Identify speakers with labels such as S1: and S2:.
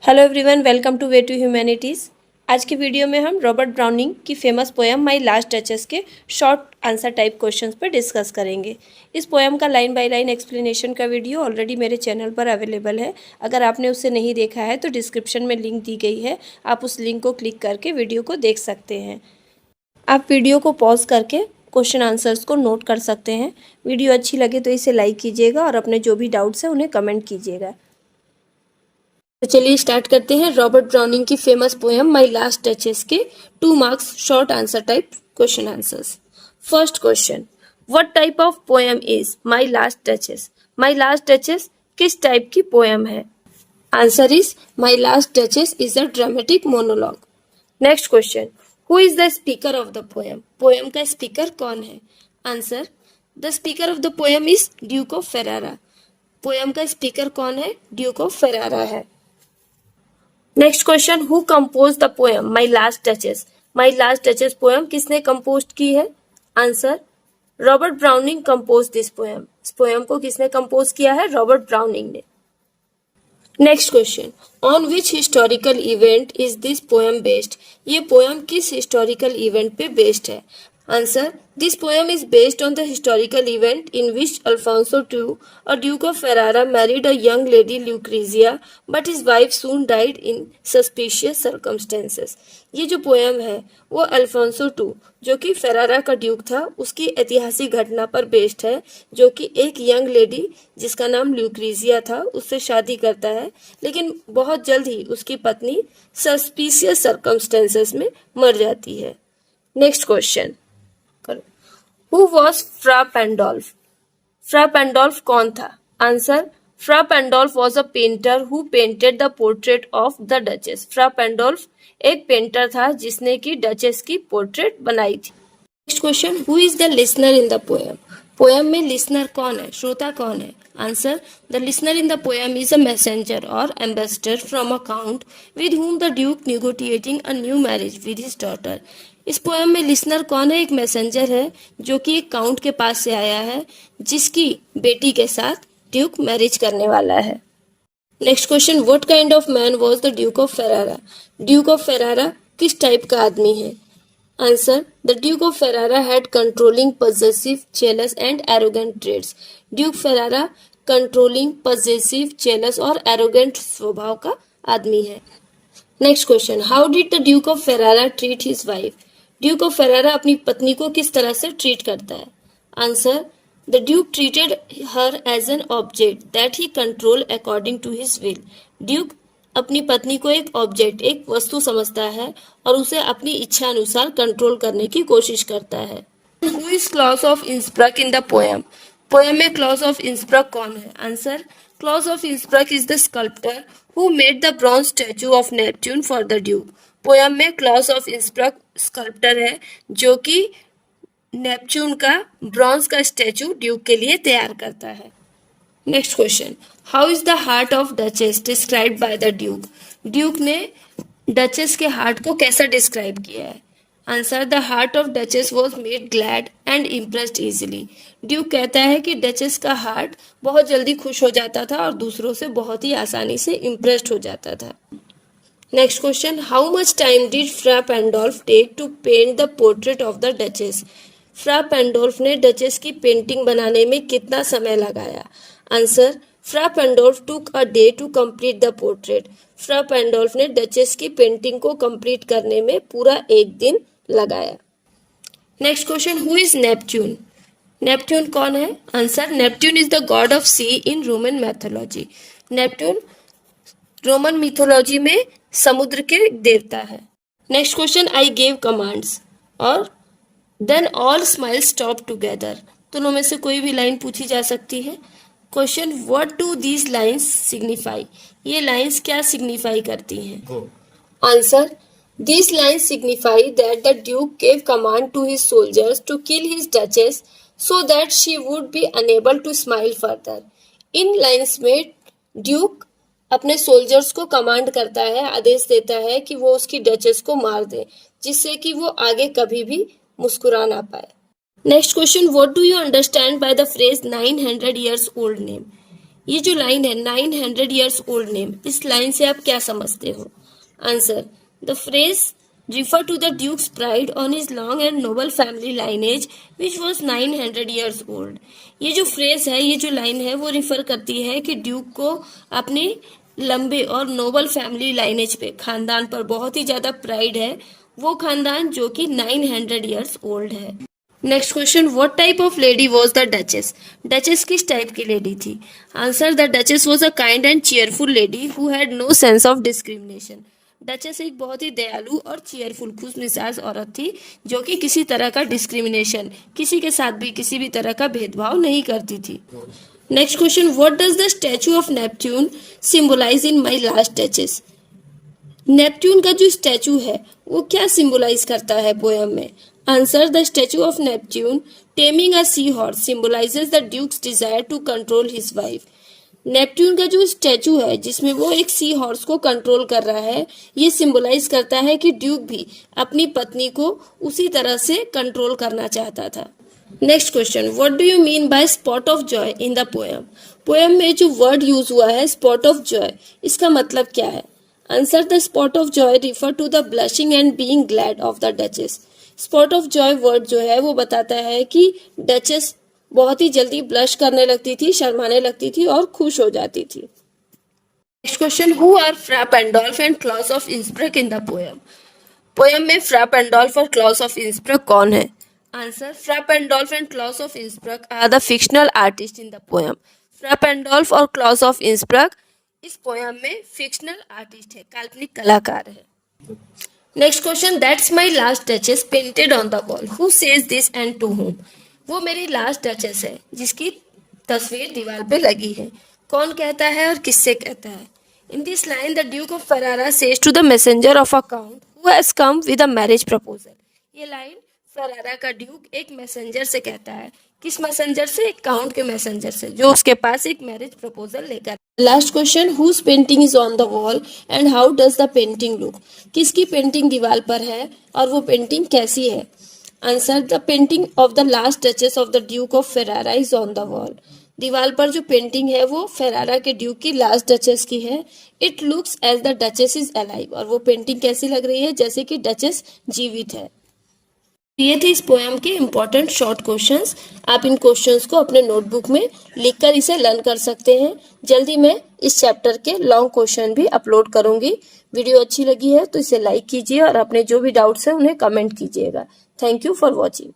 S1: Hello everyone, welcome to way to humanities. आज की video में हम रॉबर्ट ब्राउनिंग की famous poem my last duchess के शॉर्ट आंसर टाइप क्वेश्चंस पर डिस्कस करेंगे। इस पोएम का लाइन बाय लाइन एक्सप्लेनेशन का वीडियो ऑलरेडी मेरे चैनल पर अवेलेबल है। अगर आपने उसे नहीं देखा है तो डिस्क्रिप्शन में लिंक दी गई है, आप उस लिंक को क्लिक करके वीडियो को देख सकते हैं। आप वीडियो को पॉज करके क्वेश्चन आंसर्स को नोट कर सकते हैं। वीडियो अच्छी लगे तो इसे लाइक कीजिएगा और अपने जो भी डाउट्स हैं उन्हें कमेंट कीजिएगा। तो चलिए स्टार्ट करते हैं रॉबर्ट ब्राउनिंग की famous poem my last duchess के 2 marks short answer type question answers. First question, what type of poem is my last duchess? My last duchess किस टाइप की पोएम है? Answer is my last duchess is a dramatic monologue. Next question, who is the speaker of the poem? Poem का speaker कौन है? Answer, the speaker of the poem is Duke of Ferrara. Poem का speaker कौन है? Duke of Ferrara है। Next question, who compose the poem my last duchess? My last duchess poem किसने compose की है? Answer, Robert browning compose this poem. इस poem को किसने कंपोज किया है? रॉबर्ट ब्राउनिंग ने। Next question, on which historical event is this poem based? ये पोएम किस हिस्टोरिकल इवेंट पे बेस्ड है? Answer, this poem is based on the historical event in which Alfonso II, a Duke of Ferrara, married a young lady Lucrezia, but his wife soon died in suspicious circumstances. ये जो poem है वो Alfonso II, जो कि Ferrara का Duke था, उसकी ऐतिहासिक घटना पर बेस्ड है, जो कि एक यंग लेडी जिसका नाम ल्यूक्रीजिया था उससे शादी करता है, लेकिन बहुत जल्द ही उसकी पत्नी सस्पिशियस सर्कमस्टेंसेस में मर जाती है। Next question, Who was Fra Pandolf? Fra Pandolf कौन था? Answer, Fra Pandolf was a painter who painted the portrait of the Duchess. Fra Pandolf एक पेंटर था जिसने की डचेस की पोर्ट्रेट बनाई थी। Next question, Who is the listener in the poem? Poem में लिसनर कौन है? श्रोता कौन है? Answer, the listener in the poem is a messenger और ambassador from a count with whom the duke negotiating a new marriage with his daughter. इस poem में listener कौन है? एक मैसेंजर है जो कि एक काउंट के पास से आया है जिसकी बेटी के साथ ड्यूक मैरिज करने वाला है। Next question, what kind of man was the duke of Ferrara? Duke of Ferrara किस टाइप का आदमी है? Answer, the duke of Ferrara had controlling, possessive, jealous and arrogant traits. Duke Ferrara controlling, possessive, jealous और arrogant स्वभाव का आदमी है। Next question, how did the duke of Ferrara treat his wife? Duke of Ferrara अपनी पत्नी को किस तरह से ट्रीट करता है? Answer, the duke treated her as an object that he control according to his will. Duke अपनी पत्नी को एक ऑब्जेक्ट, एक वस्तु समझता है और उसे अपनी इच्छा अनुसार कंट्रोल करने की कोशिश करता है। Who is Claus of Innsbruck in the poem? Poem में क्लॉस ऑफ इंस्ब्रक कौन है? Answer, Claus of Innsbruck is the sculptor who made the bronze statue of Neptune for the duke. Poem में Claus of Innsbruck sculptor है जो कि Neptune का bronze का statue Duke के लिए तैयार करता है। Next question, how is the heart of duchess described by the Duke? Duke ने डचेस के हार्ट को कैसा डिस्क्राइब किया है? Answer, the heart of duchess was made glad and impressed easily. Duke कहता है कि डचेस का हार्ट बहुत जल्दी खुश हो जाता था और दूसरों से बहुत ही आसानी से इम्प्रेस्ड हो जाता था। Next question, how much time did Fra Pandolf take to paint the portrait of the duchess? Fra Pandolf ने डचेस की पेंटिंग बनाने में कितना समय लगाया? Answer, Fra Pandolf took a day to complete the portrait. Fra Pandolf ने duchess की painting को कंप्लीट करने में पूरा एक दिन लगाया। Next question, who is Neptune? Neptune कौन है? Answer, Neptune is the god of sea in Roman mythology. Neptune Roman mythology में समुद्र के देवता है। Next question, I gave commands और then all smile stop together. दोनों में से कोई भी लाइन पूछी जा सकती है। Question, what do these lines signify? ये लाइन्स क्या सिग्निफाई करती हैं? Answer, these lines signify that the duke gave command to his soldiers to kill his duchess so that she would be unable to smile further. इन lines में duke अपने soldiers को command करता है, आदेश देता है कि वो उसकी डचेस को मार दे, जिससे कि वो आगे कभी भी मुस्कुरा ना पाए। Next question, what do you understand by the phrase 900 years old name? ये जो लाइन है 900 years old name, इस लाइन से आप क्या समझते हो? Answer, the phrase refer to the Duke's pride on his long and noble family lineage which was 900 years old। ये जो फ्रेज है, ये जो लाइन है, वो रिफर करती है कि ड्यूक को अपने लंबे और नोबल फैमिली लाइनेज पे, खानदान पर बहुत ही ज्यादा प्राइड है, वो खानदान जो कि 900 years old है। Next question, what type of lady was the duchess? Duchess किस टाइप की लेडी थी? Answer, the duchess was a kind and cheerful lady who had no sense of discrimination. Duchess एक बहुत ही दयालु और चीयरफुल, खुशमिजाज औरत थी जो कि किसी तरह का डिस्क्रिमिनेशन, किसी के साथ भी किसी भी तरह का भेदभाव नहीं करती थी। Next question, what does the statue of Neptune symbolize in my last duchess? Neptune का जो स्टैचू है वो क्या सिंबलाइज करता है पोयम में? Answer, the statue of Neptune taming a sea horse symbolizes the duke's desire to control his wife. Neptune का जो स्टैचू है जिसमें वो एक सी हॉर्स को कंट्रोल कर रहा है, ये सिंबलाइज करता है कि ड्यूक भी अपनी पत्नी को उसी तरह से कंट्रोल करना चाहता था। Next question, what do you mean by spot of joy in the poem? Poem में जो वर्ड यूज हुआ है स्पॉट ऑफ जॉय, इसका मतलब क्या है? Answer, the spot of joy refer to the blushing and being glad of the duchess. Spot of joy word जो है वो बताता है कि डचेस बहुत ही जल्दी ब्लश करने लगती थी, शर्माने लगती थी और खुश हो जाती थी। Next question, who are Fra Pandolf and Claus of Innsbruck in the poem? Poem में फ्रा पेंडोल्फ और क्लॉस ऑफ इंस्ब्रक कौन है? Answer, Fra Pandolf and Claus of Innsbruck are the fictional artist in the poem. Fra Pandolf और Claus of इंस्ब्रक इस poem में fictional artist है, काल्पनिक कलाकार है। Next question, that's my last duchess painted on the wall, who says this and to whom? वो मेरी last duchess है जिसकी तस्वीर दीवार पे लगी है, कौन कहता है और किससे कहता है? In this line the duke of Ferrara says to the messenger of a count who has come with a marriage proposal. ये लाइन फरारा का ड्यूक एक मैसेंजर से कहता है, किस मैसेंजर से? एक काउंट के मैसेंजर से जो उसके पास एक मैरिज प्रपोजल लेकर। Last question, whose painting is on the wall and how does the painting look? किसकी पेंटिंग दीवार पर है और वो पेंटिंग कैसी है? Answer, the painting of the last duchess of the duke of Ferrara is on the wall. दीवार पर जो पेंटिंग है वो फेरारा के ड्यूक की लास्ट डचेस की है। It looks as the duchess is alive, और वो पेंटिंग कैसी लग रही है? जैसे कि डचेस जीवित है। ये थे इस पोएम के इम्पोर्टेंट शॉर्ट क्वेश्चंस। आप इन क्वेश्चंस को अपने नोटबुक में लिखकर इसे लर्न कर सकते हैं। जल्दी मैं इस चैप्टर के लॉन्ग क्वेश्चन भी अपलोड करूंगी। वीडियो अच्छी लगी है तो इसे लाइक कीजिए और अपने जो भी डाउट्स हैं उन्हें कमेंट कीजिएगा। Thank you for watching.